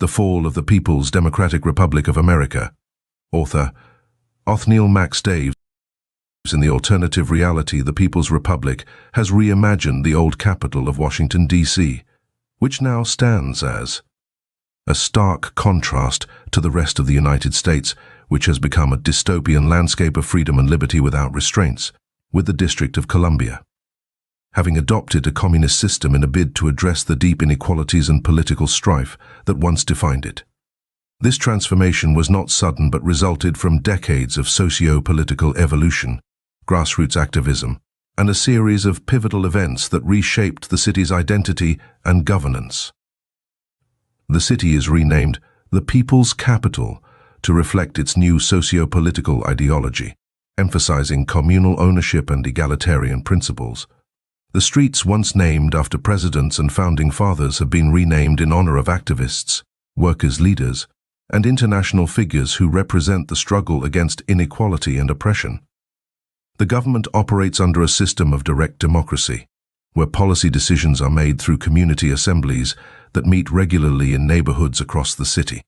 The Fall of the People's Democratic Republic of Amerika. Author Othniel Max Daves. In the alternative reality, the People's Republic has reimagined the old capital of Washington, D.C., which now stands as a stark contrast to the rest of the United States, which has become a dystopian landscape of freedom and liberty without restraints, with the District of Columbia having adopted a communist system in a bid to address the deep inequalities and political strife that once defined it. This transformation was not sudden but resulted from decades of socio-political evolution, grassroots activism, and a series of pivotal events that reshaped the city's identity and governance. The city is renamed the People's Capital to reflect its new socio-political ideology, emphasizing communal ownership and egalitarian principles. The streets once named after presidents and founding fathers have been renamed in honor of activists, workers' leaders, and international figures who represent the struggle against inequality and oppression. The government operates under a system of direct democracy, where policy decisions are made through community assemblies that meet regularly in neighborhoods across the city.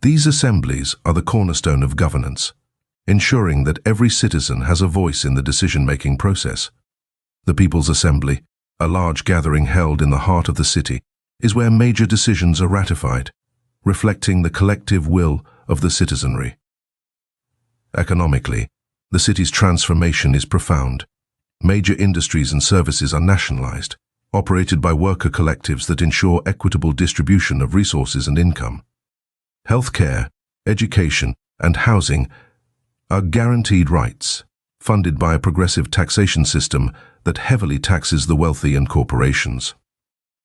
These assemblies are the cornerstone of governance, ensuring that every citizen has a voice in the decision-making process. The People's Assembly, a large gathering held in the heart of the city, is where major decisions are ratified, reflecting the collective will of the citizenry. Economically, the city's transformation is profound. Major industries and services are nationalized, operated by worker collectives that ensure equitable distribution of resources and income. Healthcare, education, and housing are guaranteed rights, funded by a progressive taxation system that heavily taxes the wealthy and corporations.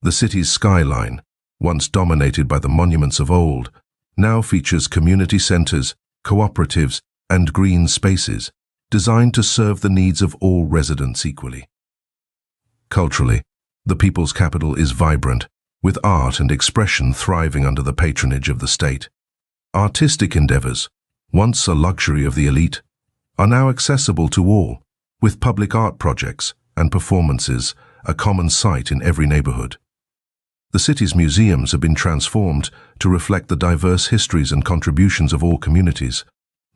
The city's skyline, once dominated by the monuments of old, now features community centers, cooperatives, and green spaces designed to serve the needs of all residents equally. Culturally, the People's Capital is vibrant, with art and expression thriving under the patronage of the state. Artistic endeavors, once a luxury of the elite, are now accessible to all, with public art projects and performances a common sight in every neighborhood. The city's museums have been transformed to reflect the diverse histories and contributions of all communities,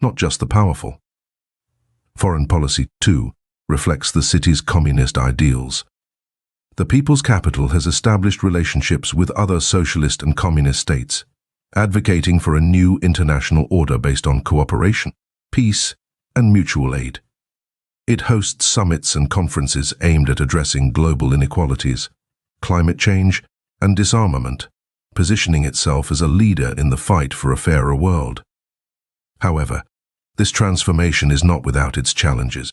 not just the powerful. Foreign policy, too, reflects the city's communist ideals. The People's Capital has established relationships with other socialist and communist states, advocating for a new international order based on cooperation, peace, and mutual aid. It hosts summits and conferences aimed at addressing global inequalities, climate change, and disarmament, positioning itself as a leader in the fight for a fairer world. However, this transformation is not without its challenges.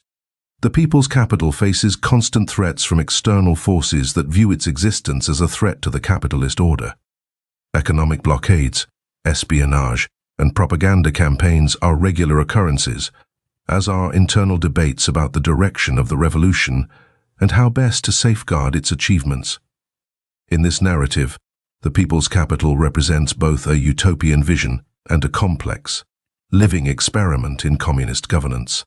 The People's Capital faces constant threats from external forces that view its existence as a threat to the capitalist order. Economic blockades, espionage, and propaganda campaigns are regular occurrences, as are internal debates about the direction of the revolution and how best to safeguard its achievements. In this narrative, the People's Capital represents both a utopian vision and a complex, living experiment in communist governance.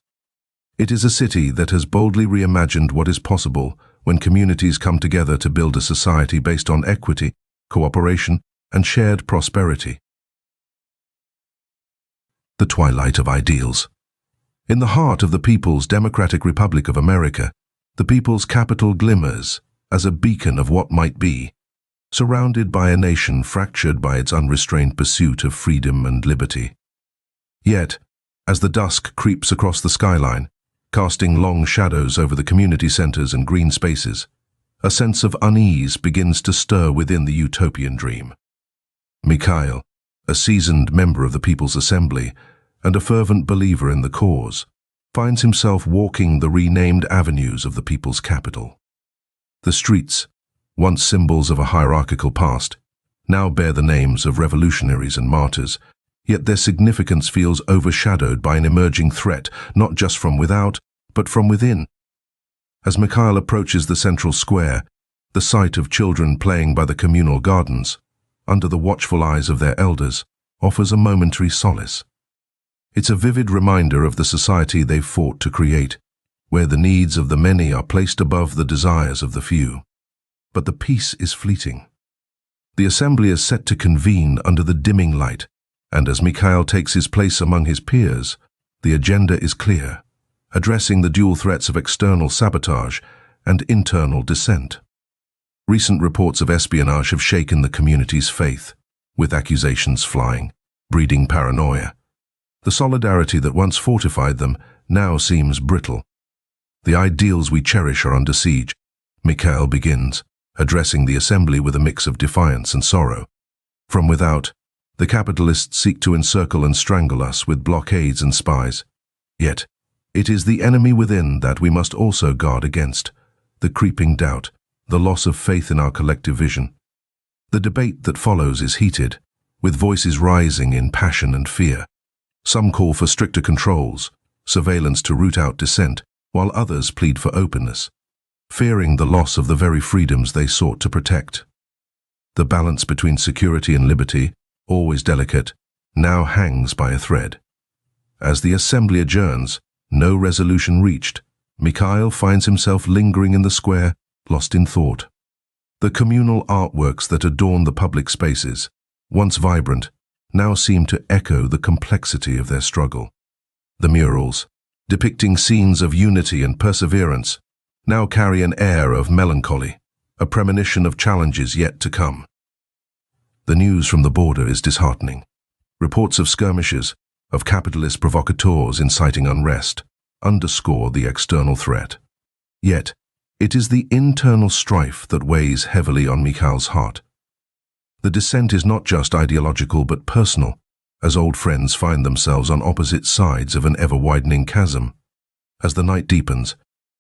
It is a city that has boldly reimagined what is possible when communities come together to build a society based on equity, cooperation, and shared prosperity. The twilight of ideals. In the heart of the People's Democratic Republic of Amerika, the People's Capital glimmers as a beacon of what might be, surrounded by a nation fractured by its unrestrained pursuit of freedom and liberty. Yet, as the dusk creeps across the skyline, casting long shadows over the community centers and green spaces, a sense of unease begins to stir within the utopian dream. Mikhail, a seasoned member of the People's Assembly and a fervent believer in the cause, finds himself walking the renamed avenues of the People's Capital. The streets, once symbols of a hierarchical past, now bear the names of revolutionaries and martyrs, yet their significance feels overshadowed by an emerging threat, not just from without, but from within. As Mikhail approaches the central square, the sight of children playing by the communal gardens, under the watchful eyes of their elders, offers a momentary solace. It's a vivid reminder of the society they've fought to create, where the needs of the many are placed above the desires of the few. But the peace is fleeting. The assembly is set to convene under the dimming light, and as Mikhail takes his place among his peers, the agenda is clear, addressing the dual threats of external sabotage and internal dissent. Recent reports of espionage have shaken the community's faith, with accusations flying, breeding paranoia. The solidarity that once fortified them now seems brittle. The ideals we cherish are under siege. Mikhail begins, addressing the assembly with a mix of defiance and sorrow. From without, the capitalists seek to encircle and strangle us with blockades and spies. Yet, it is the enemy within that we must also guard against, the creeping doubt, the loss of faith in our collective vision. The debate that follows is heated, with voices rising in passion and fear. Some call for stricter controls, surveillance to root out dissent, while others plead for openness, fearing the loss of the very freedoms they sought to protect. The balance between security and liberty, always delicate, now hangs by a thread. As the assembly adjourns, no resolution reached, Mikhail finds himself lingering in the square, lost in thought. The communal artworks that adorn the public spaces, once vibrant, now seem to echo the complexity of their struggle. The murals, depicting scenes of unity and perseverance, now carry an air of melancholy, a premonition of challenges yet to come. The news from the border is disheartening. Reports of skirmishes, of capitalist provocateurs inciting unrest, underscore the external threat. Yet, it is the internal strife that weighs heavily on Mikhail's heart. The dissent is not just ideological but personal, as old friends find themselves on opposite sides of an ever-widening chasm. As the night deepens,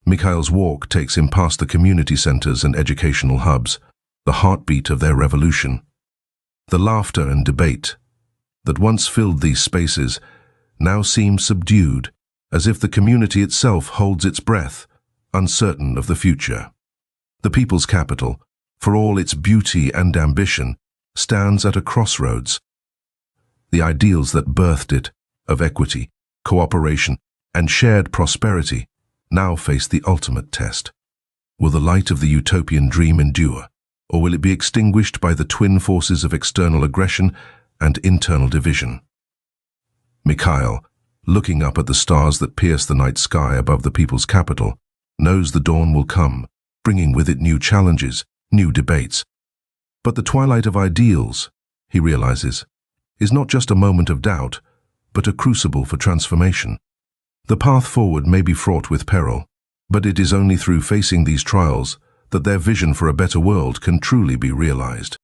Mikhail's walk takes him past the community centers and educational hubs, the heartbeat of their revolution. The laughter and debate that once filled these spaces now seem subdued, as if the community itself holds its breath, uncertain of the future. The people's capital, for all its beauty and ambition, stands at a crossroads. The ideals that birthed it, of equity, cooperation, and shared prosperity, now face the ultimate test. Will the light of the utopian dream endure, or will it be extinguished by the twin forces of external aggression and internal division? Mikhail, looking up at the stars that pierce the night sky above the people's capital, knows the dawn will come, bringing with it new challenges, new debates. But the twilight of ideals, he realizes, is not just a moment of doubt, but a crucible for transformation. The path forward may be fraught with peril, but it is only through facing these trials that their vision for a better world can truly be realized.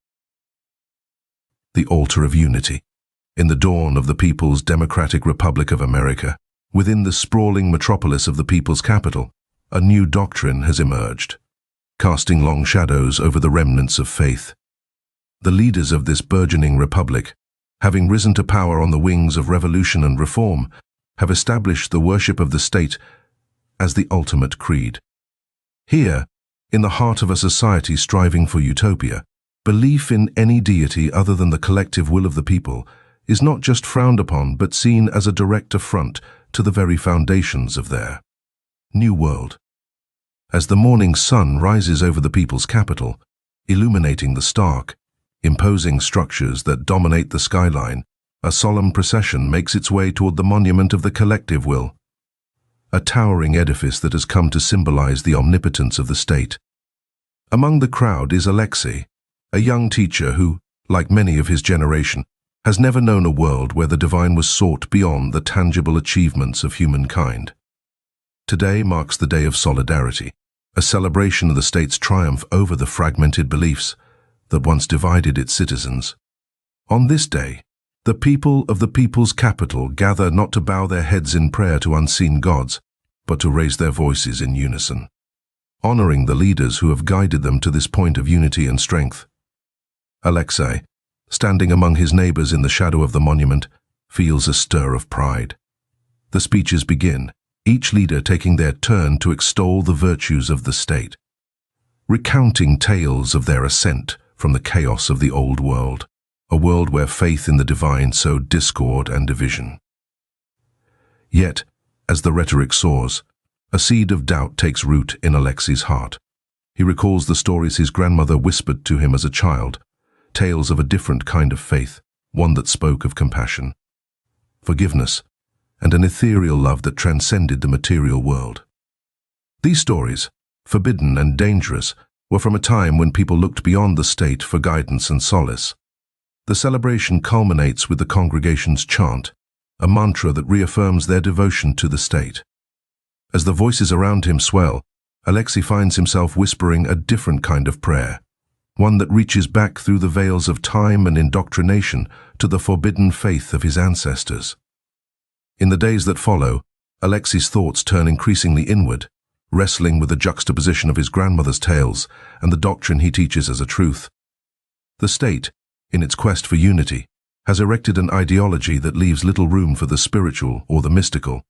The altar of unity. In the dawn of the People's Democratic Republic of Amerika, within the sprawling metropolis of the people's capital, a new doctrine has emerged, casting long shadows over the remnants of faith. The leaders of this burgeoning republic, having risen to power on the wings of revolution and reform, have established the worship of the state as the ultimate creed. Here, in the heart of a society striving for utopia, belief in any deity other than the collective will of the people is not just frowned upon but seen as a direct affront to the very foundations of their new world. As the morning sun rises over the people's capital, illuminating the stark, imposing structures that dominate the skyline, a solemn procession makes its way toward the monument of the collective will, a towering edifice that has come to symbolize the omnipotence of the state. Among the crowd is Alexei, a young teacher who, like many of his generation, has never known a world where the divine was sought beyond the tangible achievements of humankind. Today marks the Day of Solidarity, a celebration of the state's triumph over the fragmented beliefs that once divided its citizens. On this day, the people of the people's capital gather not to bow their heads in prayer to unseen gods, but to raise their voices in unison, honoring the leaders who have guided them to this point of unity and strength. Alexei, standing among his neighbors in the shadow of the monument, feels a stir of pride. The speeches begin, each leader taking their turn to extol the virtues of the state, recounting tales of their ascent from the chaos of the old world, a world where faith in the divine sowed discord and division. Yet, as the rhetoric soars, a seed of doubt takes root in Alexei's heart. He recalls the stories his grandmother whispered to him as a child, tales of a different kind of faith, one that spoke of compassion, forgiveness, and an ethereal love that transcended the material world. These stories, forbidden and dangerous, were from a time when people looked beyond the state for guidance and solace. The celebration culminates with the congregation's chant, a mantra that reaffirms their devotion to the state. As the voices around him swell, Alexei finds himself whispering a different kind of prayer, one that reaches back through the veils of time and indoctrination to the forbidden faith of his ancestors. In the days that follow, Alexei's thoughts turn increasingly inward, wrestling with the juxtaposition of his grandmother's tales and the doctrine he teaches as a truth. The state, in its quest for unity, has erected an ideology that leaves little room for the spiritual or the mystical.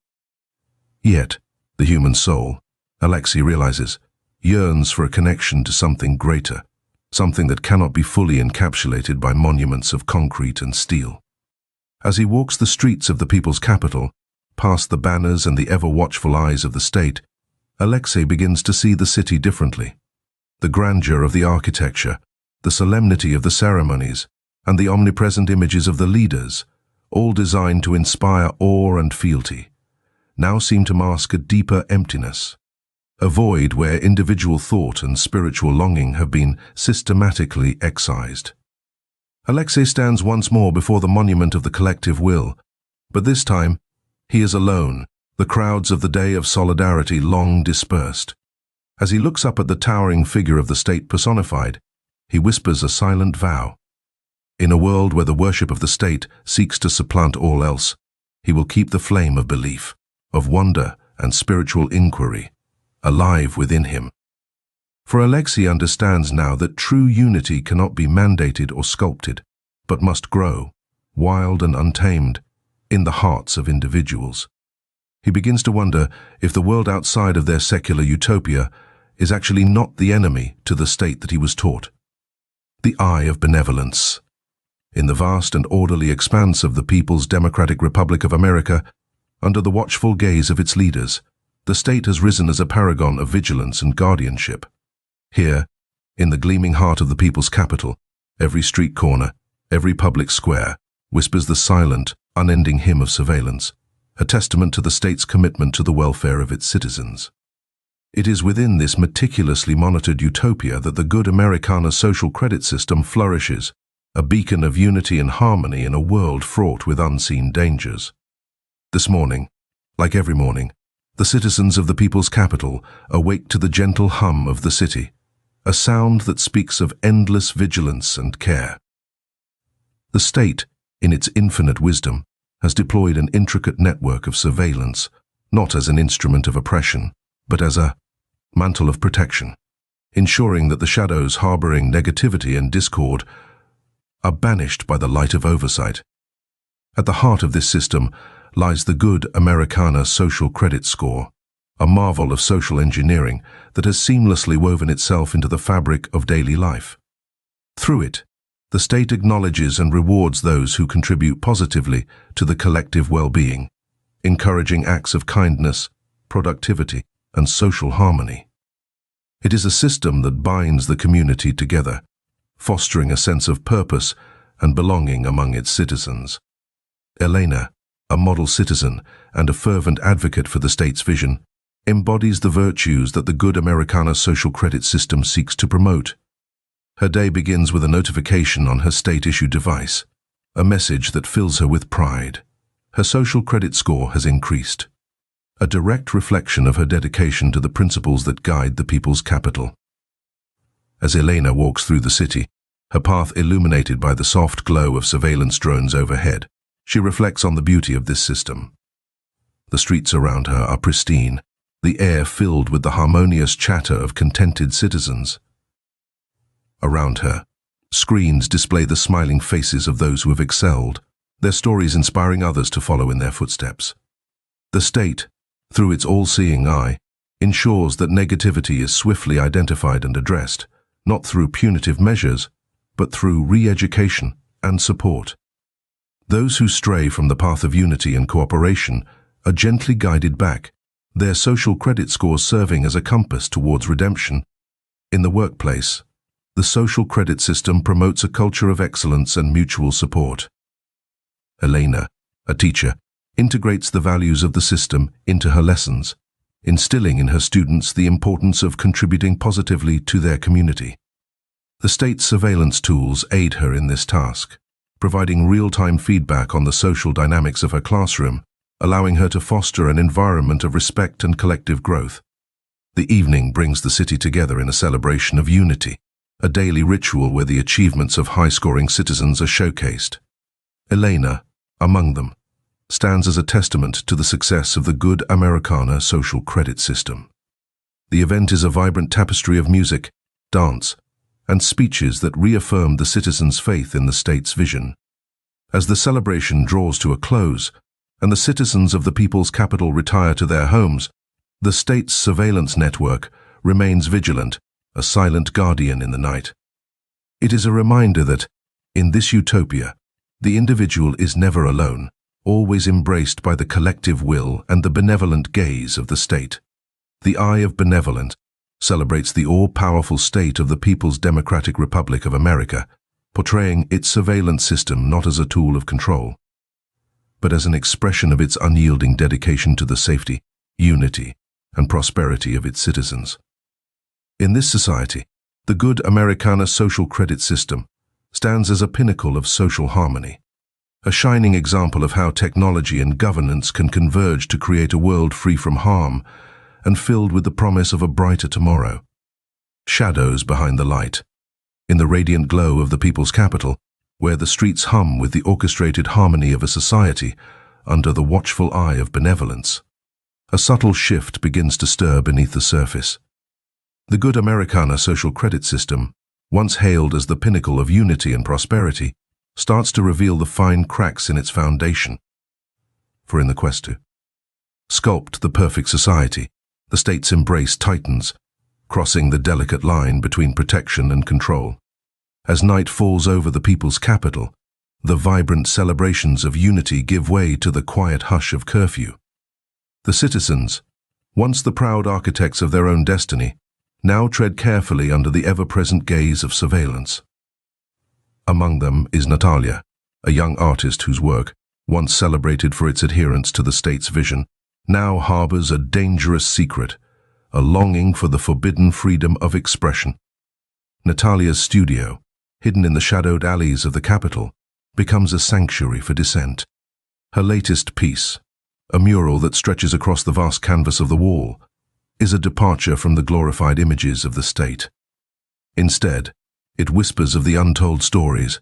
Yet, the human soul, Alexei realizes, yearns for a connection to something greater, something that cannot be fully encapsulated by monuments of concrete and steel. As he walks the streets of the people's capital, past the banners and the ever-watchful eyes of the state, Alexei begins to see the city differently. The grandeur of the architecture, the solemnity of the ceremonies, and the omnipresent images of the leaders, all designed to inspire awe and fealty, now seem to mask a deeper emptiness, a void where individual thought and spiritual longing have been systematically excised. Alexei stands once more before the monument of the collective will, but this time he is alone, the crowds of the day of solidarity long dispersed. As he looks up at the towering figure of the state personified, he whispers a silent vow. In a world where the worship of the state seeks to supplant all else, he will keep the flame of belief, of wonder and spiritual inquiry, alive within him. For Alexei understands now that true unity cannot be mandated or sculpted, but must grow, wild and untamed, in the hearts of individuals. He begins to wonder if the world outside of their secular utopia is actually not the enemy to the state that he was taught. The eye of benevolence. In the vast and orderly expanse of the People's Democratic Republic of America, under the watchful gaze of its leaders, the state has risen as a paragon of vigilance and guardianship. Here, in the gleaming heart of the people's capital, every street corner, every public square, whispers the silent, unending hymn of surveillance, a testament to the state's commitment to the welfare of its citizens. It is within this meticulously monitored utopia that the good Americana social credit system flourishes, a beacon of unity and harmony in a world fraught with unseen dangers. This morning, like every morning, the citizens of the people's capital awake to the gentle hum of the city, a sound that speaks of endless vigilance and care. The state, in its infinite wisdom, has deployed an intricate network of surveillance, not as an instrument of oppression, but as a mantle of protection, ensuring that the shadows harboring negativity and discord are banished by the light of oversight. At the heart of this system lies the good Americana social credit score, a marvel of social engineering that has seamlessly woven itself into the fabric of daily life. Through it, the state acknowledges and rewards those who contribute positively to the collective well-being, encouraging acts of kindness, productivity, and social harmony. It is a system that binds the community together, fostering a sense of purpose and belonging among its citizens. Elena, a model citizen and a fervent advocate for the state's vision, embodies the virtues that the good Americana social credit system seeks to promote. Her day begins with a notification on her state-issued device, a message that fills her with pride. Her social credit score has increased, a direct reflection of her dedication to the principles that guide the people's capital. As Elena walks through the city, her path illuminated by the soft glow of surveillance drones overhead, she reflects on the beauty of this system. The streets around her are pristine, the air filled with the harmonious chatter of contented citizens. Around her, screens display the smiling faces of those who have excelled, their stories inspiring others to follow in their footsteps. The state, through its all-seeing eye, ensures that negativity is swiftly identified and addressed, not through punitive measures, but through re-education and support. Those who stray from the path of unity and cooperation are gently guided back, their social credit scores serving as a compass towards redemption. In the workplace, the social credit system promotes a culture of excellence and mutual support. Elena, a teacher, integrates the values of the system into her lessons, instilling in her students the importance of contributing positively to their community. The state's surveillance tools aid her in this task, providing real-time feedback on the social dynamics of her classroom, allowing her to foster an environment of respect and collective growth. The evening brings the city together in a celebration of unity, a daily ritual where the achievements of high-scoring citizens are showcased. Elena, among them, stands as a testament to the success of the good Americana social credit system. The event is a vibrant tapestry of music, dance, and speeches that reaffirm the citizens' faith in the state's vision. As the celebration draws to a close, and the citizens of the people's capital retire to their homes, the state's surveillance network remains vigilant, a silent guardian in the night. It is a reminder that, in this utopia, the individual is never alone, always embraced by the collective will and the benevolent gaze of the state. The Eye of Benevolence celebrates the all-powerful state of the People's Democratic Republic of America, portraying its surveillance system not as a tool of control, but as an expression of its unyielding dedication to the safety, unity, and prosperity of its citizens. In this society, the good Americana social credit system stands as a pinnacle of social harmony, a shining example of how technology and governance can converge to create a world free from harm and filled with the promise of a brighter tomorrow. Shadows behind the light. In the radiant glow of the people's capital, where the streets hum with the orchestrated harmony of a society under the watchful eye of benevolence, a subtle shift begins to stir beneath the surface. The good Americana social credit system, once hailed as the pinnacle of unity and prosperity, starts to reveal the fine cracks in its foundation. For in the quest to sculpt the perfect society, the state's embrace tightens, crossing the delicate line between protection and control. As night falls over the people's capital, the vibrant celebrations of unity give way to the quiet hush of curfew. The citizens, once the proud architects of their own destiny, now tread carefully under the ever-present gaze of surveillance. Among them is Natalia, a young artist whose work, once celebrated for its adherence to the state's vision, now harbors a dangerous secret, a longing for the forbidden freedom of expression. Natalia's studio, hidden in the shadowed alleys of the capital, becomes a sanctuary for dissent. Her latest piece, a mural that stretches across the vast canvas of the wall, is a departure from the glorified images of the state. Instead, it whispers of the untold stories,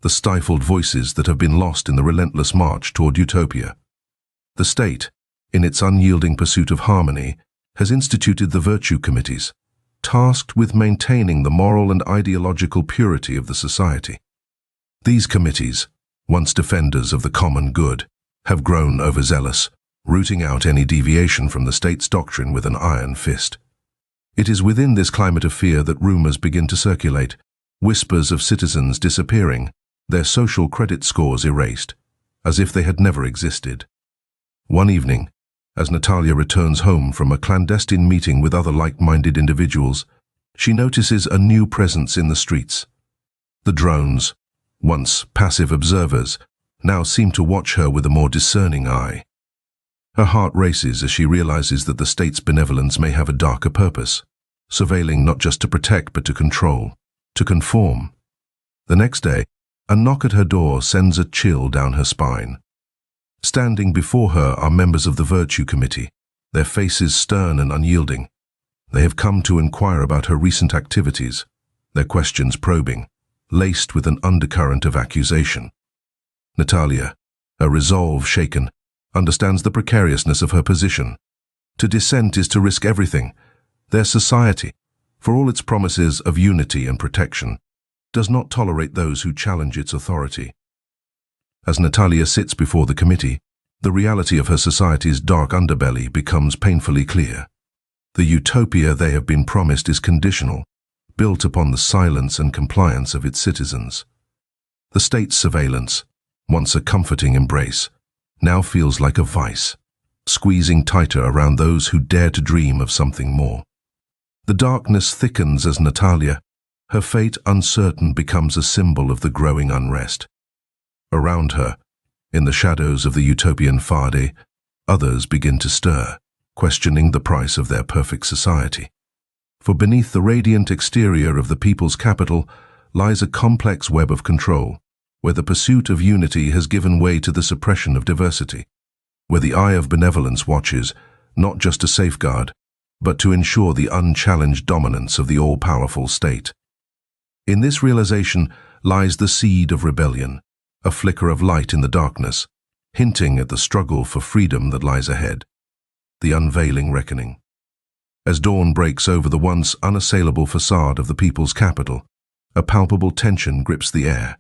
the stifled voices that have been lost in the relentless march toward utopia. The state, in its unyielding pursuit of harmony, has instituted the virtue committees, tasked with maintaining the moral and ideological purity of the society. These committees, once defenders of the common good, have grown overzealous, rooting out any deviation from the state's doctrine with an iron fist. It is within this climate of fear that rumors begin to circulate, whispers of citizens disappearing, their social credit scores erased, as if they had never existed. One evening, as Natalia returns home from a clandestine meeting with other like-minded individuals, she notices a new presence in the streets. The drones, once passive observers, now seem to watch her with a more discerning eye. Her heart races as she realizes that the state's benevolence may have a darker purpose, surveilling not just to protect but to control, to conform. The next day, a knock at her door sends a chill down her spine. Standing before her are members of the Virtue Committee, their faces stern and unyielding. They have come to inquire about her recent activities, their questions probing, laced with an undercurrent of accusation. Natalia, her resolve shaken, understands the precariousness of her position. To dissent is to risk everything. Their society, for all its promises of unity and protection, does not tolerate those who challenge its authority. As Natalia sits before the committee, the reality of her society's dark underbelly becomes painfully clear. The utopia they have been promised is conditional, built upon the silence and compliance of its citizens. The state's surveillance, once a comforting embrace, now feels like a vice, squeezing tighter around those who dare to dream of something more. The darkness thickens as Natalia, her fate uncertain, becomes a symbol of the growing unrest. Around her, in the shadows of the utopian Fade, others begin to stir, questioning the price of their perfect society. For beneath the radiant exterior of the people's capital lies a complex web of control, where the pursuit of unity has given way to the suppression of diversity, where the eye of benevolence watches, not just to safeguard, but to ensure the unchallenged dominance of the all-powerful state. In this realization lies the seed of rebellion, a flicker of light in the darkness, hinting at the struggle for freedom that lies ahead, the unveiling reckoning. As dawn breaks over the once unassailable facade of the people's capital, a palpable tension grips the air.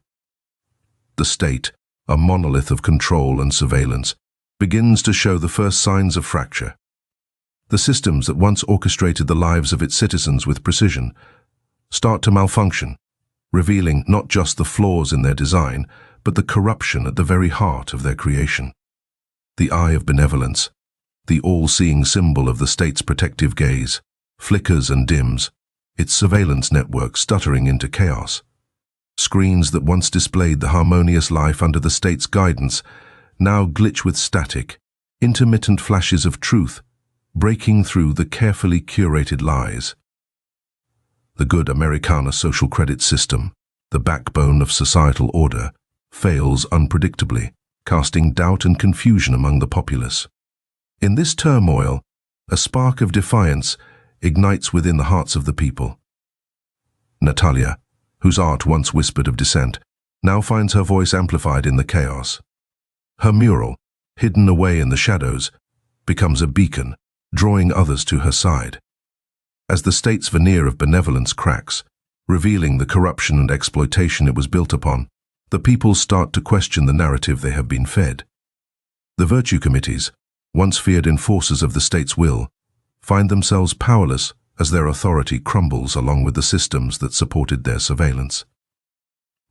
The state, a monolith of control and surveillance, begins to show the first signs of fracture. The systems that once orchestrated the lives of its citizens with precision start to malfunction, revealing not just the flaws in their design, but the corruption at the very heart of their creation. The eye of benevolence, the all-seeing symbol of the state's protective gaze, flickers and dims, its surveillance network stuttering into chaos. Screens that once displayed the harmonious life under the state's guidance now glitch with static, intermittent flashes of truth, breaking through the carefully curated lies. The good Americana social credit system, the backbone of societal order, fails unpredictably, casting doubt and confusion among the populace. In this turmoil, a spark of defiance ignites within the hearts of the people. Natalia, whose art once whispered of dissent, now finds her voice amplified in the chaos. Her mural, hidden away in the shadows, becomes a beacon, drawing others to her side. As the state's veneer of benevolence cracks, revealing the corruption and exploitation it was built upon, the people start to question the narrative they have been fed. The virtue committees, once feared enforcers of the state's will, find themselves powerless as their authority crumbles along with the systems that supported their surveillance.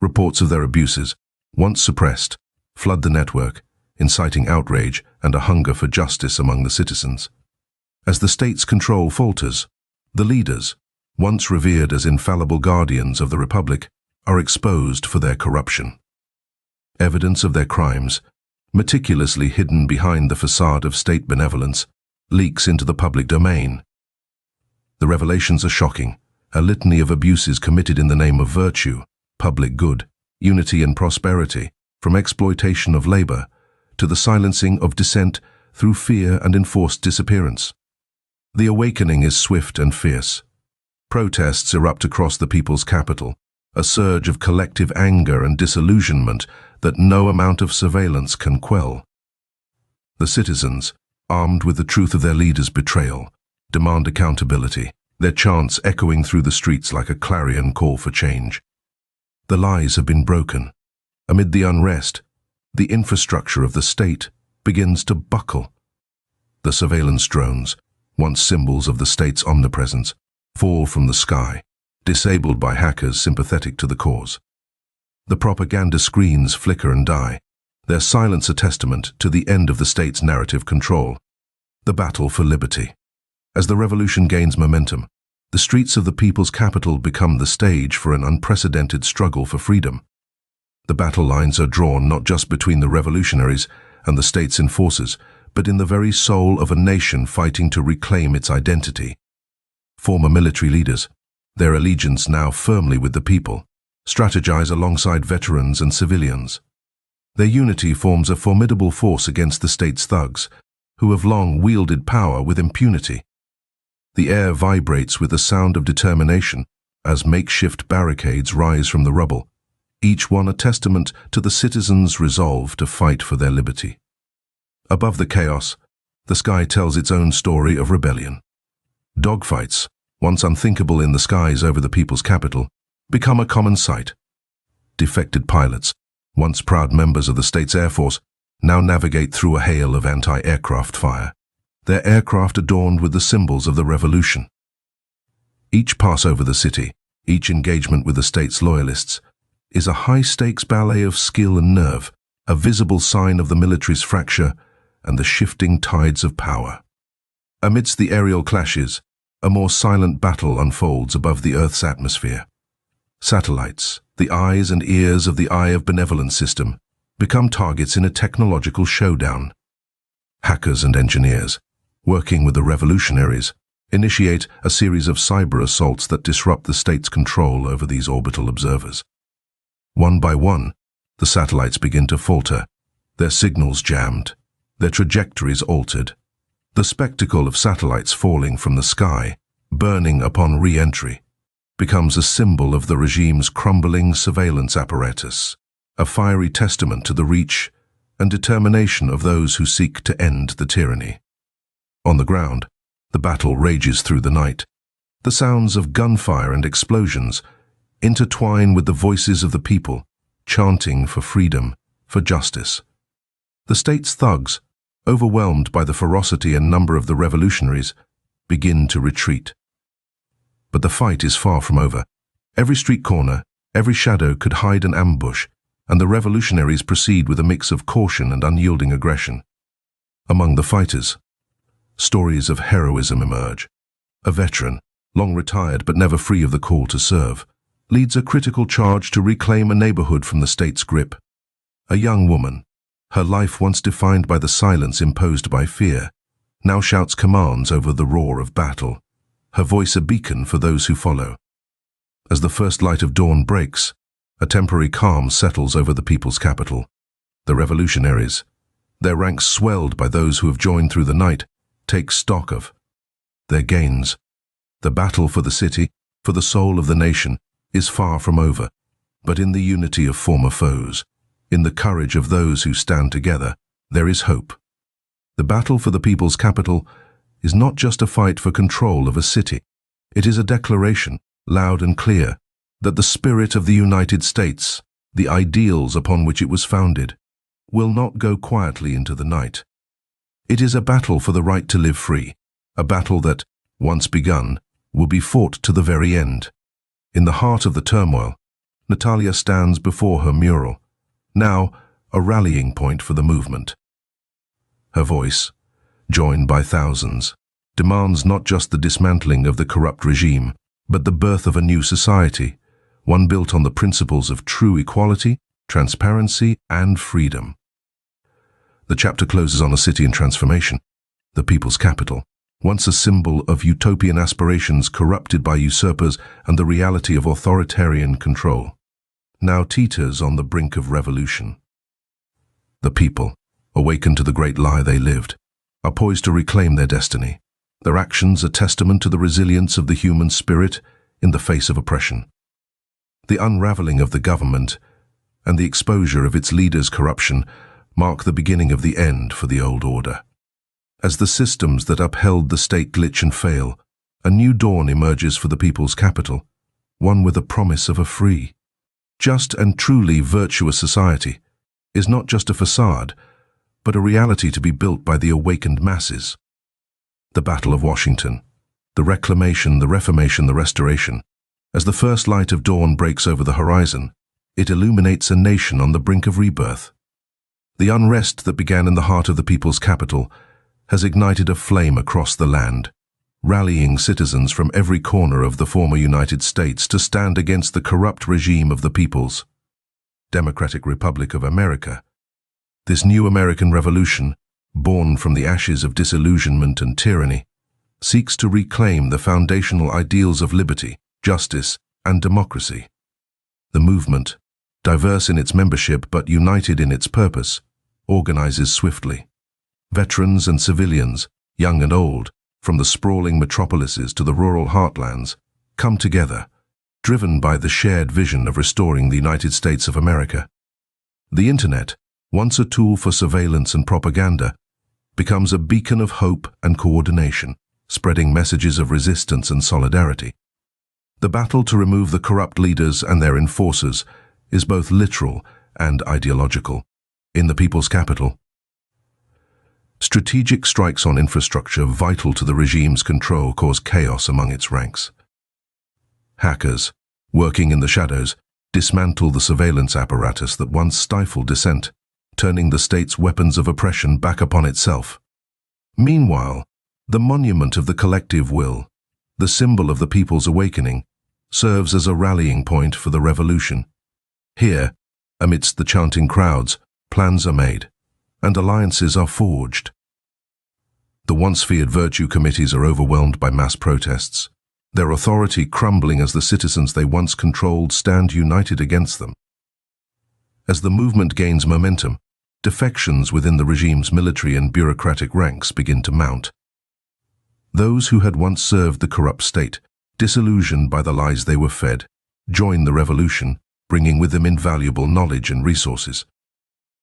Reports of their abuses, once suppressed, flood the network, inciting outrage and a hunger for justice among the citizens. As the state's control falters, the leaders, once revered as infallible guardians of the Republic, are exposed for their corruption. Evidence of their crimes, meticulously hidden behind the facade of state benevolence, leaks into the public domain. The revelations are shocking, a litany of abuses committed in the name of virtue, public good, unity and prosperity, from exploitation of labor to the silencing of dissent through fear and enforced disappearance. The awakening is swift and fierce. Protests erupt across the people's capital, a surge of collective anger and disillusionment that no amount of surveillance can quell. The citizens, armed with the truth of their leaders' betrayal, demand accountability, their chants echoing through the streets like a clarion call for change. The lies have been broken. Amid the unrest, the infrastructure of the state begins to buckle. The surveillance drones, once symbols of the state's omnipresence, fall from the sky, disabled by hackers sympathetic to the cause. The propaganda screens flicker and die, their silence a testament to the end of the state's narrative control. The battle for liberty. As the revolution gains momentum, the streets of the people's capital become the stage for an unprecedented struggle for freedom. The battle lines are drawn not just between the revolutionaries and the state's enforcers, but in the very soul of a nation fighting to reclaim its identity. Former military leaders, their allegiance now firmly with the people, strategize alongside veterans and civilians. Their unity forms a formidable force against the state's thugs, who have long wielded power with impunity. The air vibrates with the sound of determination as makeshift barricades rise from the rubble, each one a testament to the citizens' resolve to fight for their liberty. Above the chaos, the sky tells its own story of rebellion. Dogfights, once unthinkable in the skies over the people's capital, become a common sight. Defected pilots, once proud members of the state's air force, now navigate through a hail of anti-aircraft fire, their aircraft adorned with the symbols of the revolution. Each pass over the city, each engagement with the state's loyalists, is a high-stakes ballet of skill and nerve, a visible sign of the military's fracture and the shifting tides of power. Amidst the aerial clashes, a more silent battle unfolds above the Earth's atmosphere, Satellites, the eyes and ears of the Eye of Benevolence system, become targets in a technological showdown. Hackers and engineers, working with the revolutionaries, initiate a series of cyber assaults that disrupt the state's control over these orbital observers. One by one, the satellites begin to falter, their signals jammed, their trajectories altered. The spectacle of satellites falling from the sky, burning upon re-entry, becomes a symbol of the regime's crumbling surveillance apparatus, a fiery testament to the reach and determination of those who seek to end the tyranny. On the ground, the battle rages through the night. The sounds of gunfire and explosions intertwine with the voices of the people, chanting for freedom, for justice. The state's thugs, overwhelmed by the ferocity and number of the revolutionaries, begin to retreat. But the fight is far from over. Every street corner, every shadow could hide an ambush, and the revolutionaries proceed with a mix of caution and unyielding aggression. Among the fighters, stories of heroism emerge. A veteran, long retired but never free of the call to serve, leads a critical charge to reclaim a neighborhood from the state's grip. A young woman, her life once defined by the silence imposed by fear, now shouts commands over the roar of battle, her voice a beacon for those who follow. As the first light of dawn breaks, a temporary calm settles over the people's capital. The revolutionaries, their ranks swelled by those who have joined through the night, take stock of their gains. The battle for the city, for the soul of the nation, is far from over, but in the unity of former foes, in the courage of those who stand together, there is hope. The battle for the people's capital is not just a fight for control of a city. It is a declaration, loud and clear, that the spirit of the United States, the ideals upon which it was founded, will not go quietly into the night. It is a battle for the right to live free, a battle that, once begun, will be fought to the very end. In the heart of the turmoil, Natalia stands before her mural, now a rallying point for the movement. Her voice, joined by thousands, demands not just the dismantling of the corrupt regime, but the birth of a new society, one built on the principles of true equality, transparency, and freedom. The chapter closes on a city in transformation, the people's capital, once a symbol of utopian aspirations corrupted by usurpers and the reality of authoritarian control, now teeters on the brink of revolution. The people, awakened to the great lie they lived, are poised to reclaim their destiny, their actions a testament to the resilience of the human spirit in the face of oppression. The unraveling of the government and the exposure of its leaders' corruption mark the beginning of the end for the old order. As the systems that upheld the state glitch and fail, a new dawn emerges for the people's capital, one with a promise of a free, just and truly virtuous society is not just a facade, but a reality to be built by the awakened masses. The Battle of Washington, the reclamation, the reformation, the restoration. As the first light of dawn breaks over the horizon, it illuminates a nation on the brink of rebirth. The unrest that began in the heart of the people's capital has ignited a flame across the land, rallying citizens from every corner of the former United States to stand against the corrupt regime of the People's Democratic Republic of Amerika. This new American revolution, born from the ashes of disillusionment and tyranny, seeks to reclaim the foundational ideals of liberty, justice, and democracy. The movement, diverse in its membership but united in its purpose, organizes swiftly. Veterans and civilians, young and old, from the sprawling metropolises to the rural heartlands, come together, driven by the shared vision of restoring the United States of America. The Internet, once a tool for surveillance and propaganda, becomes a beacon of hope and coordination, spreading messages of resistance and solidarity. The battle to remove the corrupt leaders and their enforcers is both literal and ideological. In the people's capital, strategic strikes on infrastructure vital to the regime's control cause chaos among its ranks. Hackers, working in the shadows, dismantle the surveillance apparatus that once stifled dissent, turning the state's weapons of oppression back upon itself. Meanwhile, the monument of the collective will, the symbol of the people's awakening, serves as a rallying point for the revolution. Here, amidst the chanting crowds, plans are made, and alliances are forged. The once feared virtue committees are overwhelmed by mass protests, their authority crumbling as the citizens they once controlled stand united against them. As the movement gains momentum, defections within the regime's military and bureaucratic ranks begin to mount. Those who had once served the corrupt state, disillusioned by the lies they were fed, join the revolution, bringing with them invaluable knowledge and resources.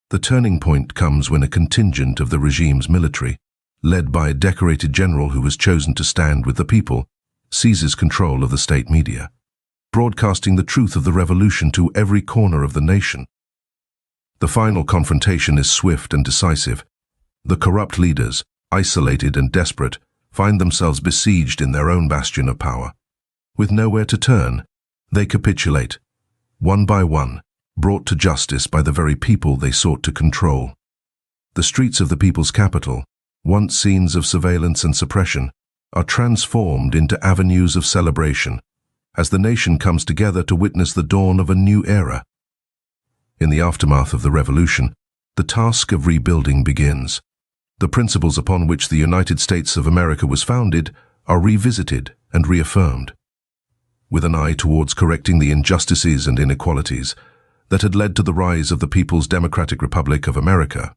The turning point comes when a contingent of the regime's military, led by a decorated general who was chosen to stand with the people, seizes control of the state media, broadcasting the truth of the revolution to every corner of the nation. The final confrontation is swift and decisive. The corrupt leaders, isolated and desperate, find themselves besieged in their own bastion of power. With nowhere to turn, they capitulate, one by one, brought to justice by the very people they sought to control. The streets of the people's capital, once scenes of surveillance and suppression, are transformed into avenues of celebration, as the nation comes together to witness the dawn of a new era. In the aftermath of the revolution, the task of rebuilding begins. The principles upon which the United States of America was founded are revisited and reaffirmed, with an eye towards correcting the injustices and inequalities that had led to the rise of the People's Democratic Republic of America.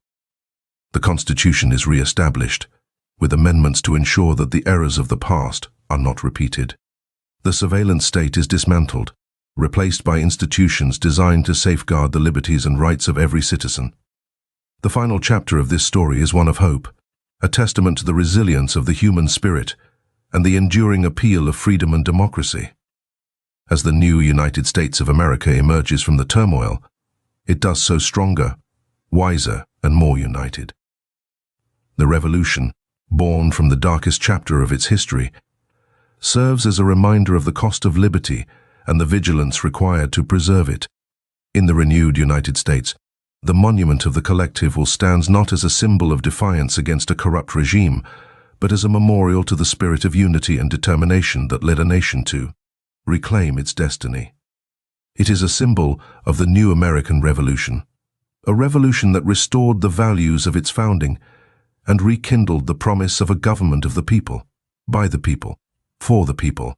The Constitution is re-established, with amendments to ensure that the errors of the past are not repeated. The surveillance state is dismantled, replaced by institutions designed to safeguard the liberties and rights of every citizen. The final chapter of this story is one of hope, a testament to the resilience of the human spirit and the enduring appeal of freedom and democracy. As the new United States of America emerges from the turmoil, it does so stronger, wiser, and more united. The revolution, born from the darkest chapter of its history, serves as a reminder of the cost of liberty and the vigilance required to preserve it. In the renewed United States, the monument of the collective will stand not as a symbol of defiance against a corrupt regime, but as a memorial to the spirit of unity and determination that led a nation to reclaim its destiny. It is a symbol of the new American Revolution, a revolution that restored the values of its founding and rekindled the promise of a government of the people, by the people, for the people.